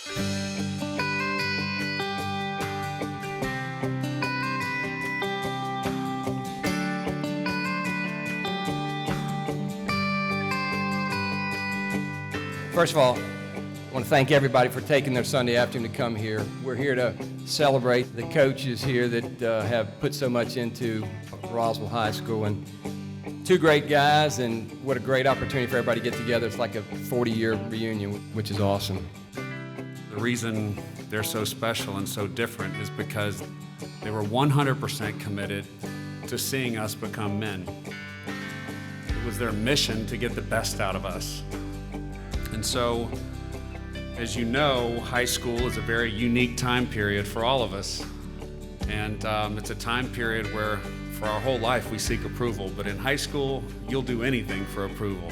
First of all, I want to thank everybody for taking their Sunday afternoon to come here. We're here to celebrate the coaches here that have put so much into Roswell High School, and two great guys, and what a great opportunity for everybody to get together. It's like a 40-year reunion, which is awesome. The reason they're so special and so different is because they were 100% committed to seeing us become men. It was their mission to get the best out of us. And so, as you know, high school is a very unique time period for all of us. And it's a time period where for our whole life we seek approval, but in high school, you'll do anything for approval.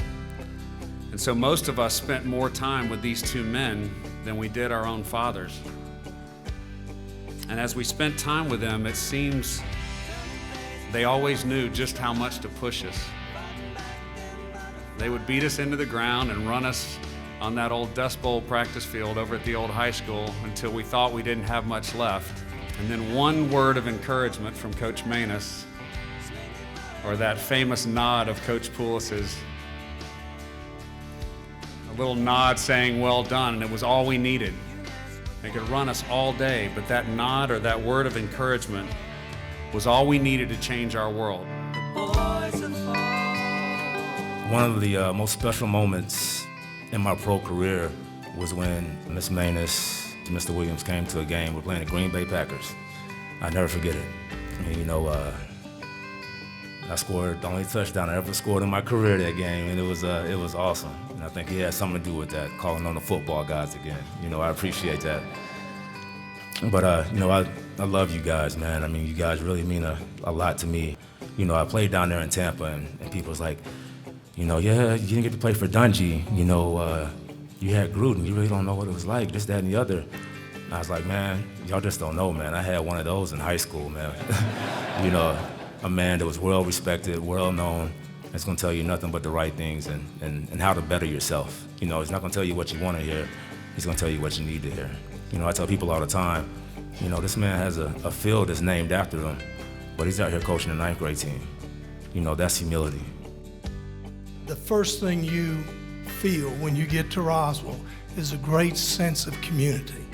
And so most of us spent more time with these two men than we did our own fathers. And as we spent time with them, it seems they always knew just how much to push us. They would beat us into the ground and run us on that old Dust Bowl practice field over at the old high school until we thought we didn't have much left. And then one word of encouragement from Coach Manus, or that famous nod of Coach Poulis's, a little nod saying, "Well done," and it was all we needed. They could run us all day, but that nod or that word of encouragement was all we needed to change our world. One of the most special moments in my pro career was when Miss Manus and Mr. Williams came to a game. We're playing the Green Bay Packers. I never forget it. And, you know, I scored the only touchdown I ever scored in my career that game, and it was awesome. And I think he had something to do with that, calling on the football guys again. You know, I appreciate that. But, you know, I love you guys, man. I mean, you guys really mean a lot to me. You know, I played down there in Tampa, and people was like, you know, yeah, you didn't get to play for Dungy. You know, you had Gruden. You really don't know what it was like, this, that, and the other. And I was like, man, y'all just don't know, man. I had one of those in high school, man. You know, a man that was well-respected, well-known. That's going to tell you nothing but the right things and how to better yourself. You know, he's not going to tell you what you want to hear. He's going to tell you what you need to hear. You know, I tell people all the time, you know, this man has a field that's named after him, but he's out here coaching the 9th grade team. You know, that's humility. The first thing you feel when you get to Roswell is a great sense of community.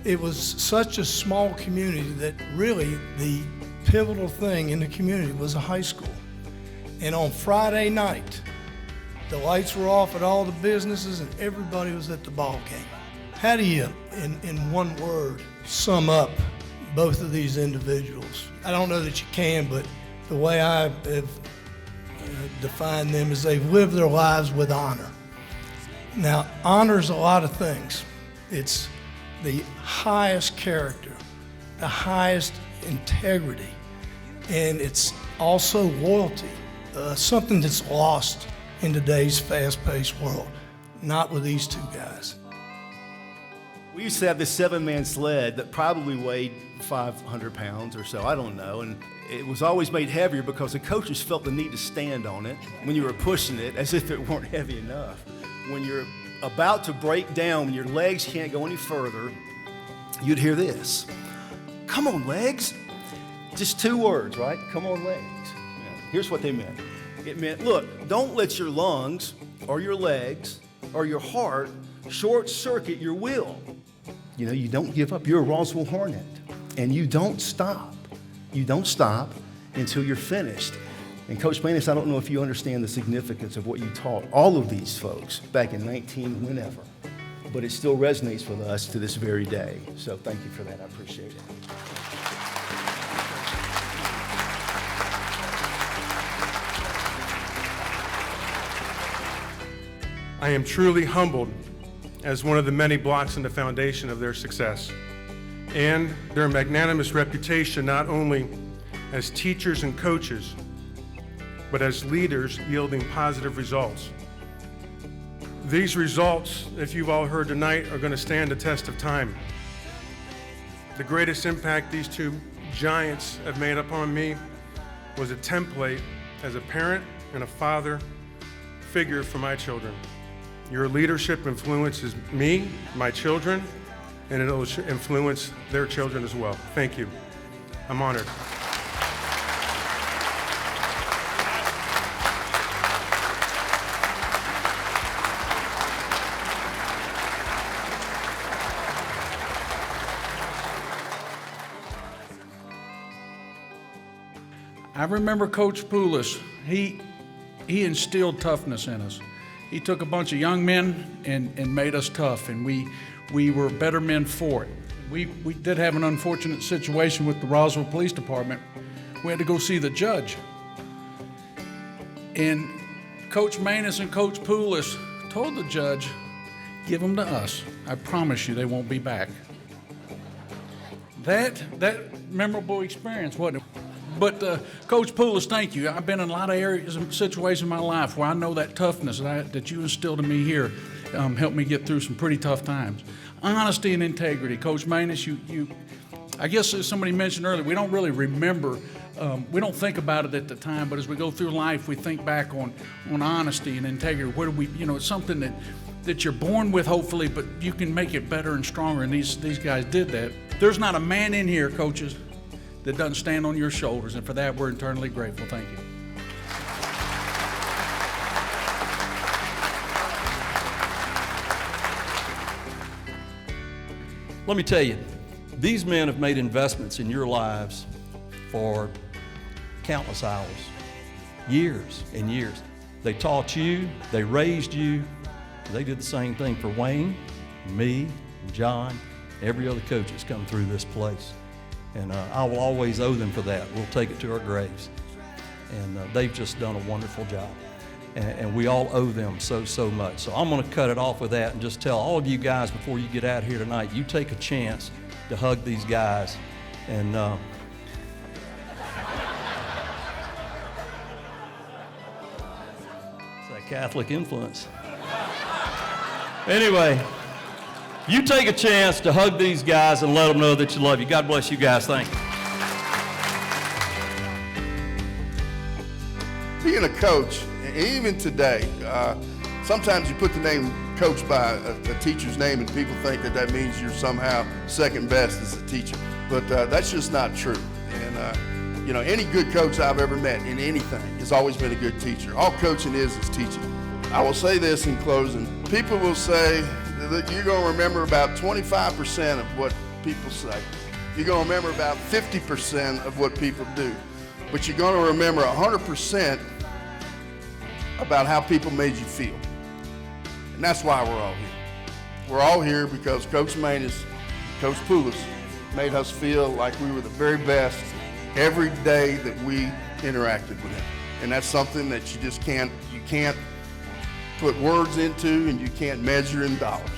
It was such a small community that really the pivotal thing in the community was a high school. And on Friday night, the lights were off at all the businesses and everybody was at the ball game. How do you, in one word, sum up both of these individuals? I don't know that you can, but the way I have define them as they've lived their lives with honor. Now, honor's a lot of things. It's the highest character, the highest integrity, and it's also loyalty, something that's lost in today's fast-paced world, not with these two guys. We used to have this 7-man sled that probably weighed 500 pounds or so, I don't know, and it was always made heavier because the coaches felt the need to stand on it when you were pushing it as if it weren't heavy enough. When you're about to break down, when your legs can't go any further, you'd hear this. Come on, legs. Just 2 words, right? Come on, legs. Yeah. Here's what they meant. It meant, look, don't let your lungs or your legs or your heart short circuit your will. You know, you don't give up. You're a Roswell Hornet, and you don't stop. You don't stop until you're finished. And Coach Manus, I don't know if you understand the significance of what you taught all of these folks back in whenever, but it still resonates with us to this very day. So thank you for that. I appreciate it. I am truly humbled as one of the many blocks in the foundation of their success and their magnanimous reputation, not only as teachers and coaches, but as leaders yielding positive results. These results, if you've all heard tonight, are going to stand the test of time. The greatest impact these two giants have made upon me was a template as a parent and a father figure for my children. Your leadership influences me, my children, and it'll influence their children as well. Thank you. I'm honored. I remember Coach Poulos. He instilled toughness in us. He took a bunch of young men and made us tough, and we were better men for it. We did have an unfortunate situation with the Roswell Police Department. We had to go see the judge. And Coach Maness and Coach Poulos told the judge, give them to us. I promise you they won't be back. That memorable experience, wasn't it? But Coach Poulos, thank you. I've been in a lot of areas and situations in my life where I know that toughness that you instilled in me here helped me get through some pretty tough times. Honesty and integrity. Coach Maness, I guess as somebody mentioned earlier, we don't really remember, we don't think about it at the time, but as we go through life, we think back on honesty and integrity. Where do we, it's something that you're born with, hopefully, but you can make it better and stronger, and these guys did that. There's not a man in here, coaches, that doesn't stand on your shoulders, and for that, we're eternally grateful. Thank you. Let me tell you, these men have made investments in your lives for countless hours, years and years. They taught you, they raised you. They did the same thing for Wayne, me, John, every other coach that's come through this place. And I will always owe them for that. We'll take it to our graves. And they've just done a wonderful job. And we all owe them so much. So I'm going to cut it off with that and just tell all of you guys before you get out here tonight, you take a chance to hug these guys. And it's that Catholic influence. Anyway. You take a chance to hug these guys and let them know that you love you. God bless you guys. Thank you. Being a coach, even today, sometimes you put the name coach by a teacher's name and people think that means you're somehow second best as a teacher. But that's just not true. And any good coach I've ever met in anything has always been a good teacher. All coaching is teaching. I will say this in closing. People will say that you're going to remember about 25% of what people say. You're going to remember about 50% of what people do. But you're going to remember 100% about how people made you feel. And that's why we're all here. We're all here because Coach Maness, Coach Poulos made us feel like we were the very best every day that we interacted with him. And that's something that you can't put words into, and you can't measure in dollars.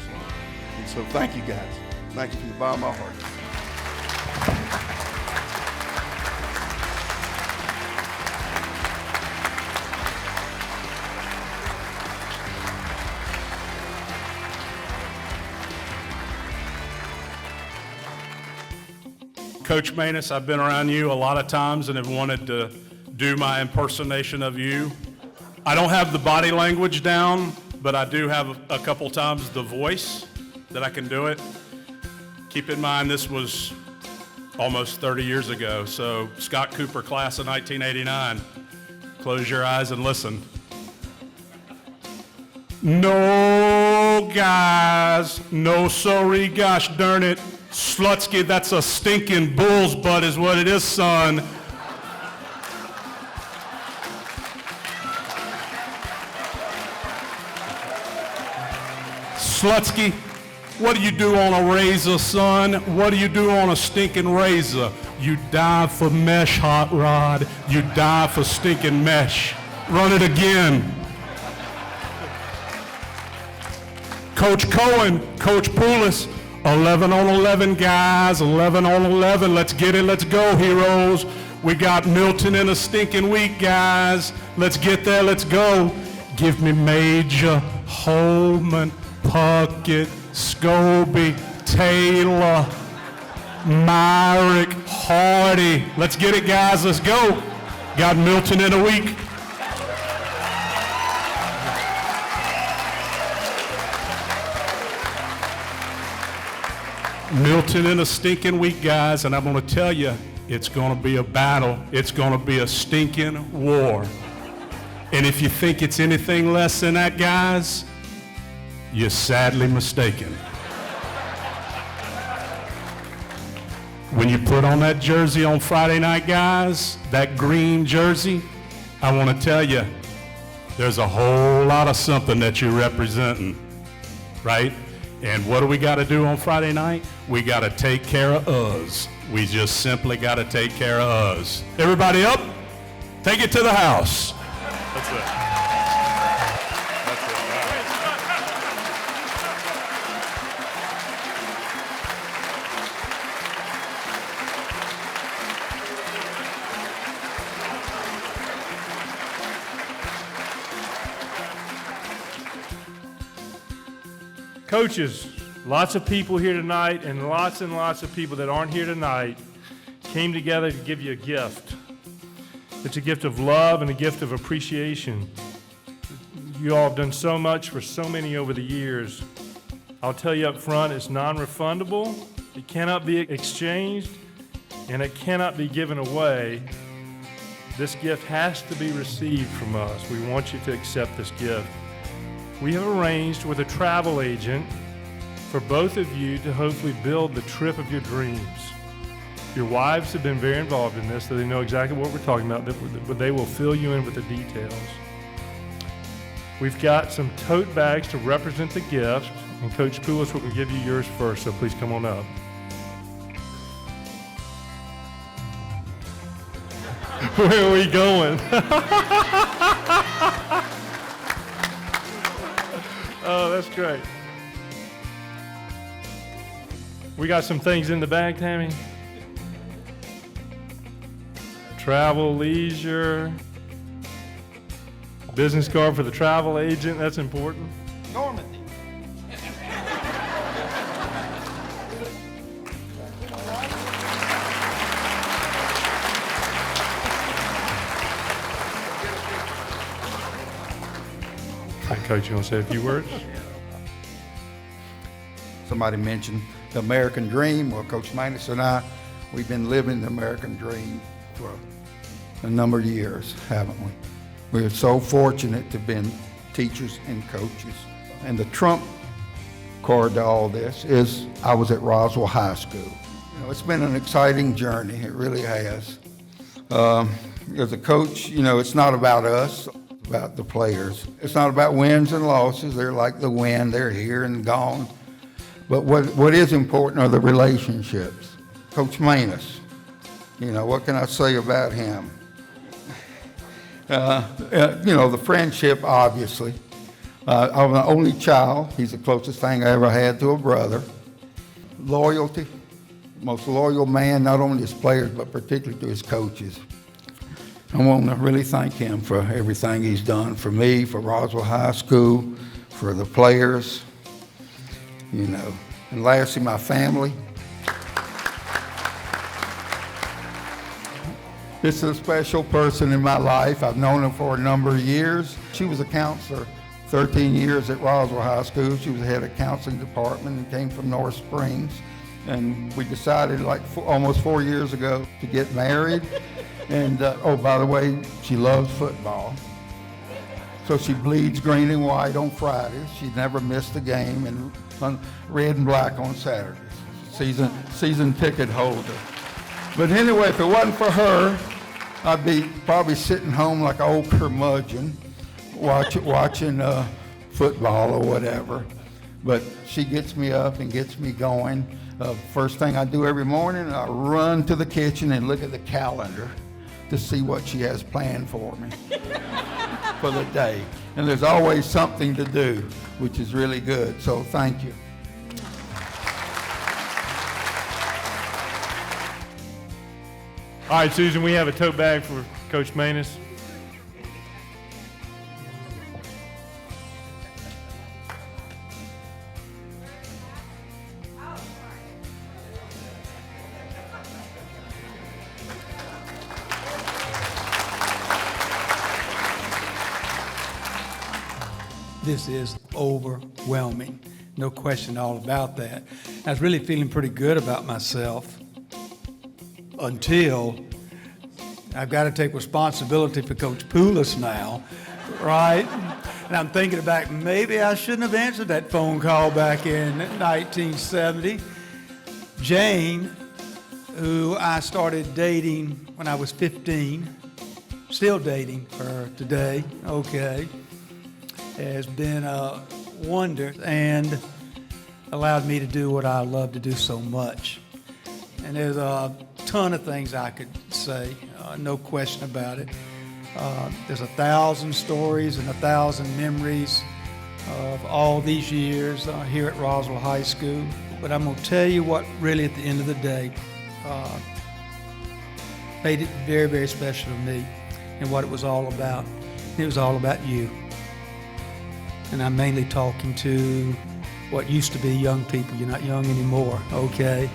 And so thank you guys. Thank you from the bottom of my heart. Coach Maness, I've been around you a lot of times and have wanted to do my impersonation of you. I don't have the body language down, but I do have a couple times the voice that I can do it. Keep in mind, this was almost 30 years ago, so Scott Cooper class of 1989. Close your eyes and listen. No, guys, no sorry, gosh darn it. Slutsky, that's a stinking bull's butt is what it is, son. Slutsky, what do you do on a razor, son? What do you do on a stinking razor? You die for mesh, hot rod. You die for stinking mesh. Run it again. Coach Cohen, Coach Poulos, 11 on 11, guys, 11 on 11. Let's get it, let's go, heroes. We got Milton in a stinking week, guys. Let's get there, let's go. Give me Major, Holman, Puckett, Scobie, Taylor, Myrick, Hardy. Let's get it, guys, let's go. Got Milton in a week. Milton in a stinking week, guys, and I'm going to tell you, it's going to be a battle. It's going to be a stinking war. And if you think it's anything less than that, guys, you're sadly mistaken. When you put on that jersey on Friday night, guys, that green jersey, I want to tell you, there's a whole lot of something that you're representing, right? And what do we got to do on Friday night? We got to take care of us. We just simply got to take care of us. Everybody up? Take it to the house. That's it. Coaches, lots of people here tonight and lots of people that aren't here tonight came together to give you a gift. It's a gift of love and a gift of appreciation. You all have done so much for so many over the years. I'll tell you up front, it's non-refundable, it cannot be exchanged, and it cannot be given away. This gift has to be received from us. We want you to accept this gift. We have arranged with a travel agent for both of you to hopefully build the trip of your dreams. Your wives have been very involved in this, so they know exactly what we're talking about, but they will fill you in with the details. We've got some tote bags to represent the gift, and Coach Poulos will give you yours first, so please come on up. Where are we going? Oh, that's great. We got some things in the bag, Tammy. Travel, leisure, business card for the travel agent, that's important. Normandy. Hi, Coach, you want to say a few words? Somebody mentioned the American dream. Well, Coach Maness and I, we've been living the American dream for a number of years, haven't we? We're so fortunate to have been teachers and coaches. And the trump card to all this is I was at Roswell High School. You know, it's been an exciting journey. It really has. As a coach, you know, it's not about us, it's about the players. It's not about wins and losses. They're like the wind. They're here and gone. But what is important are the relationships. Coach Maness, you know, what can I say about him? You know, the friendship, obviously. I'm the only child. He's the closest thing I ever had to a brother. Loyalty, most loyal man, not only to his players, but particularly to his coaches. I want to really thank him for everything he's done for me, for Roswell High School, for the players, you know. And lastly, my family. This is a special person in my life. I've known her for a number of years. She was a counselor 13 years at Roswell High School. She was the head of counseling department and came from North Springs. And we decided like almost 4 years ago to get married. And oh, by the way, she loves football. So she bleeds green and white on Fridays. She never missed a game, and on red and black on Saturdays. Season ticket holder. But anyway, if it wasn't for her, I'd be probably sitting home like an old curmudgeon, watching football or whatever. But she gets me up and gets me going. First thing I do every morning, I run to the kitchen and look at the calendar to see what she has planned for me for the day. And there's always something to do, which is really good. So thank you. All right, Susan, we have a tote bag for Coach Maness. This is overwhelming. No question all about that. I was really feeling pretty good about myself until I've got to take responsibility for Coach Poulos now, right? And I'm thinking about maybe I shouldn't have answered that phone call back in 1970. Jane, who I started dating when I was 15, still dating her today, okay, has been a wonder and allowed me to do what I love to do so much. And there's a ton of things I could say, no question about it. There's 1,000 stories and 1,000 memories of all these years here at Roswell High School. But I'm going to tell you what really at the end of the day made it very, very special to me and what it was all about. It was all about you. And I'm mainly talking to what used to be young people. You're not young anymore, okay?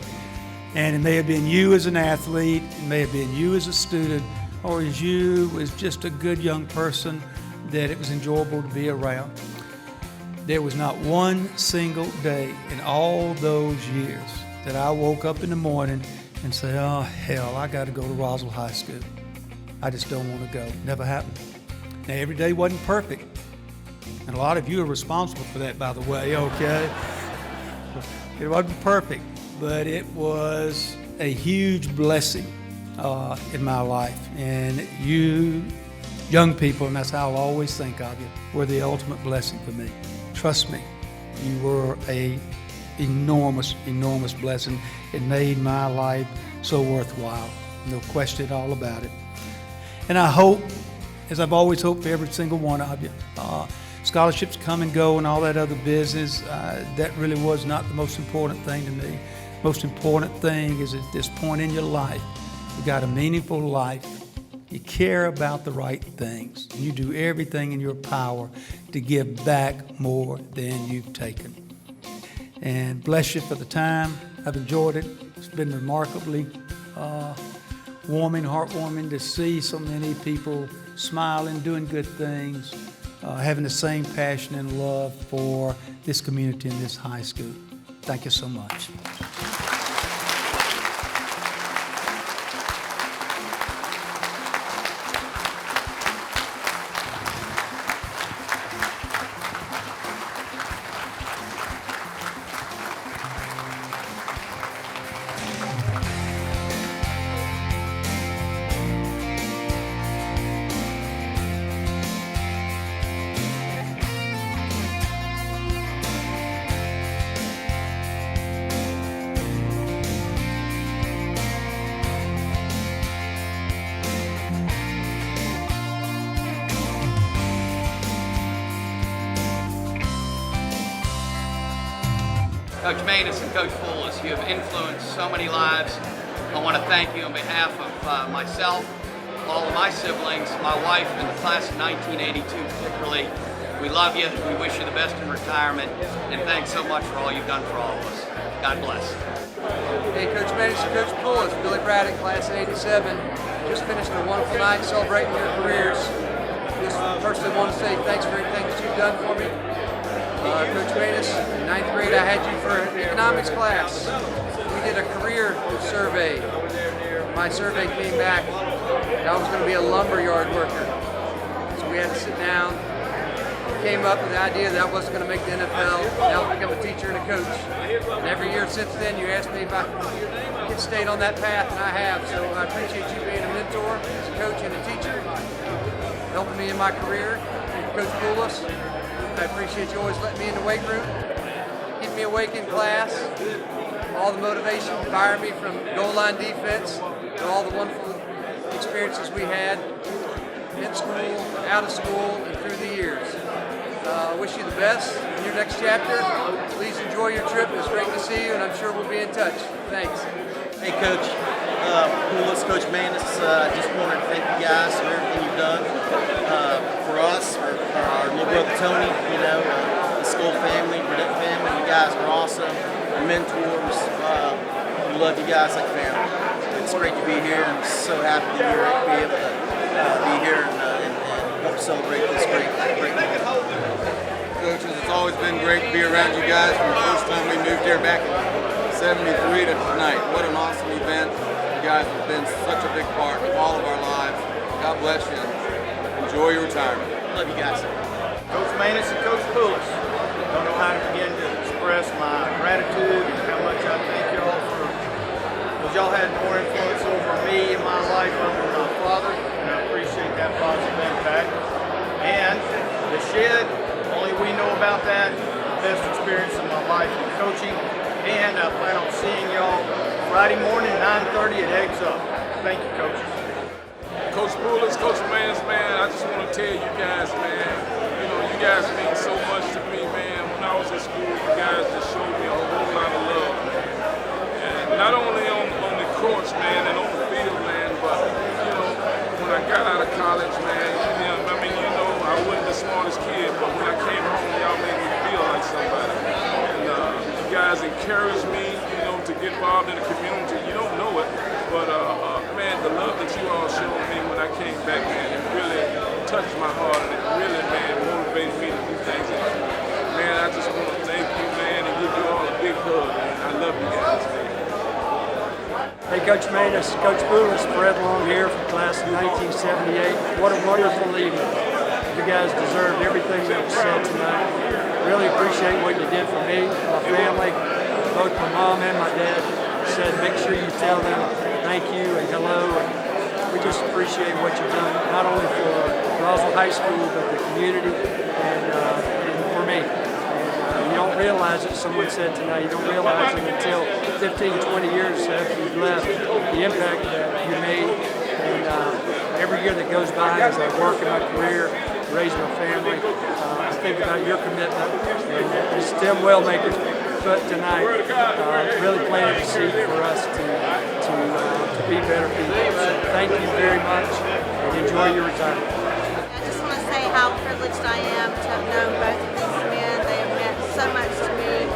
And it may have been you as an athlete, it may have been you as a student, or as you as just a good young person that it was enjoyable to be around. There was not one single day in all those years that I woke up in the morning and said, oh, hell, I got to go to Roswell High School. I just don't want to go. Never happened. Now, every day wasn't perfect. And a lot of you are responsible for that, by the way, okay? It wasn't perfect, but it was a huge blessing in my life. And you, young people, and that's how I'll always think of you, were the ultimate blessing for me. Trust me, you were a enormous, enormous blessing. It made my life so worthwhile. No question at all about it. And I hope, as I've always hoped for every single one of you, scholarships come and go and all that other business, that really was not the most important thing to me. Most important thing is at this point in your life, you got a meaningful life, you care about the right things, and you do everything in your power to give back more than you've taken. And bless you for the time. I've enjoyed it. It's been remarkably warming, heartwarming to see so many people smiling, doing good things, having the same passion and love for this community and this high school. Thank you so much. Coach Maness and Coach Poulos, you have influenced so many lives. I want to thank you on behalf of myself, all of my siblings, my wife, and the class of 1982 particularly. We love you, we wish you the best in retirement, and thanks so much for all you've done for all of us. God bless. Hey, Coach Maness and Coach Poulos, Billy Braddock, class of 87. Just finished a wonderful night celebrating your careers. Just personally want to say thanks for everything that you've done for me. Coach Maness, in 9th grade I had you for an economics class. We did a career survey. My survey came back that I was going to be a lumberyard worker. So we had to sit down, came up with the idea that I wasn't going to make the NFL, and I was become a teacher and a coach. And every year since then you asked me if I could stay on that path, and I have. So I appreciate you being a mentor, as a coach and a teacher, helping me in my career. Coach Poulos, I appreciate you always letting me in the weight room, keep me awake in class, all the motivation, firing me from goal line defense, to all the wonderful experiences we had in school, out of school, and through the years. I wish you the best in your next chapter. Please enjoy your trip. It was great to see you, and I'm sure we'll be in touch. Thanks. Hey, Coach Poulos, Coach Maness, I just wanted to thank you guys for everything you've done for us, for our little brother Tony, the school family, Burdett family. You guys are awesome. Your mentors. We love you guys like family. It's great to be here. I'm so happy that you're able to be here and help celebrate this great moment. Coaches, it's always been great to be around you guys from the first time we moved here back 73 to tonight. What an awesome event. You guys have been such a big part of all of our lives. God bless you. Enjoy your retirement. Love you guys. Coach Maness and Coach Poulos. Don't know how to begin to express my gratitude and how much I thank y'all for, because y'all had more influence over me in my life other than my father, and I appreciate that positive impact. And the shed, only we know about that, the best experience of my life in coaching, and I plan on seeing y'all Friday morning, 9:30 at Eggs Up. Thank you, coaches. Coach Poulos, Coach Maness, man, I just want to tell you guys, man, you know, you guys mean so much to me, man. When I was in school, you guys just showed me a whole lot of love, man. And not only on the courts, man, and on the field, man, but, you know, when I got out of college, man, you know, I mean, you know, I wasn't the smartest kid, but when I came home, y'all made me feel like somebody. And you guys encouraged me, you know, to get involved in the community. You don't know it, but, man, the love that you all showed me when I came back, man, it really touched my heart, and it really, man, motivated me to do things. And, man, I just want to thank you, man, and give you all a big hug, man. I love you guys, man. Hey, Coach Maness, Coach Poulos, Fred Long here from class of 1978. What a wonderful evening. You guys deserved everything that was said tonight. Really appreciate what you did for me, my family, both my mom and my dad. Said make sure you tell them thank you and hello. And we just appreciate what you've done, not only for Roswell High School, but the community and for me. And you don't realize it, someone said tonight, you don't realize it until 15, 20 years after you've left, the impact that you made. And every year that goes by as I work in my career, raise my family, I think about your commitment. And as Tim Wellmaker put tonight, really planted a seed for us to be better people. So thank you very much and enjoy your retirement. I just want to say how privileged I am to have known both of these men. They have meant so much to me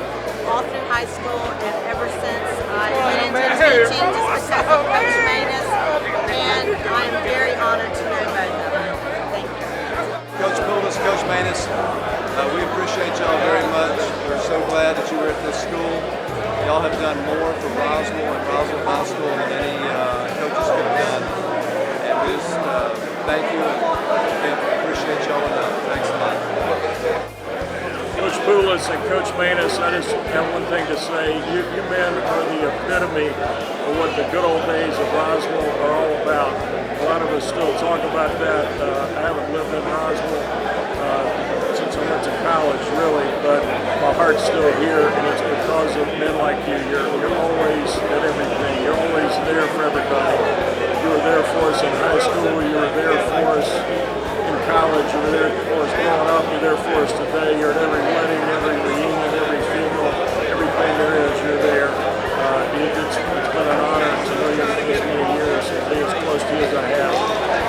all through high school and ever since I went into teaching just because of Coach Maness, and I am very honored to know both of them. Thank you. Coach Poulos, Coach Maness, we appreciate y'all very much. We're so glad that you were at this school. Y'all have done more for Roswell and Roswell High School than any coaches could have done. And we just thank you and appreciate y'all enough. Thanks a lot. Coach Poulos and Coach Maness, I just have one thing to say. You men are the epitome of what the good old days of Roswell are all about. A lot of us still talk about that. I haven't lived in Roswell since I went to college, really, but my heart's still here, and it's because of men like you. You're always at everything. You're always there for everybody. You were there for us in high school. You were there for us in college. You were there for us growing up. You're there for us today. You're at every wedding, every reunion, every funeral, everything there is, you're there. It's been an honor to know you for this many years and be as close to you as I have.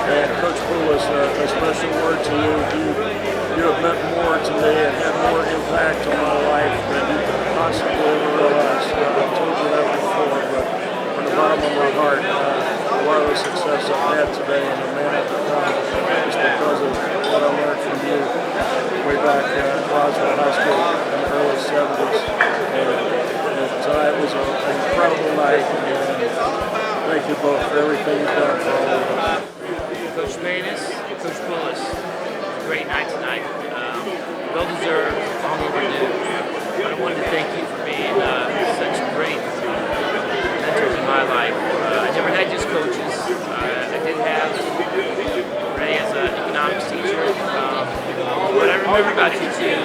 And Coach Poulos, a special word to you. You have meant more to me and had more impact on my life than you could possibly ever realize. I've told you that before, but from the bottom of my heart, a lot of the success I've had today and the man I've become is because of what I learned from you way back at Roswell High School in the early 70s. And tonight was an incredible night, and thank you both for everything you've done for all of us. Coach Maness, Coach Poulos, great night tonight. Well deserved, long overdue. But I wanted to thank you for being such great mentors in my life. I never had just coaches. I did have Ray as an economics teacher. What I remember about you two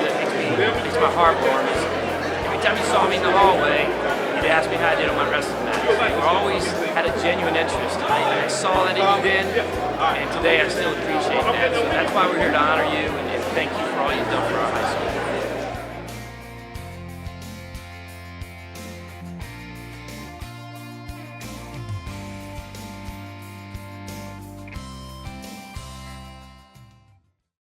that makes my heart warm is every time you saw me in the hallway, you'd ask me how I did on my wrestling match. You always had a genuine interest. I saw that in you then, and today I still appreciate that. So that's why we're here to honor you and thank you for all you've done for our high school.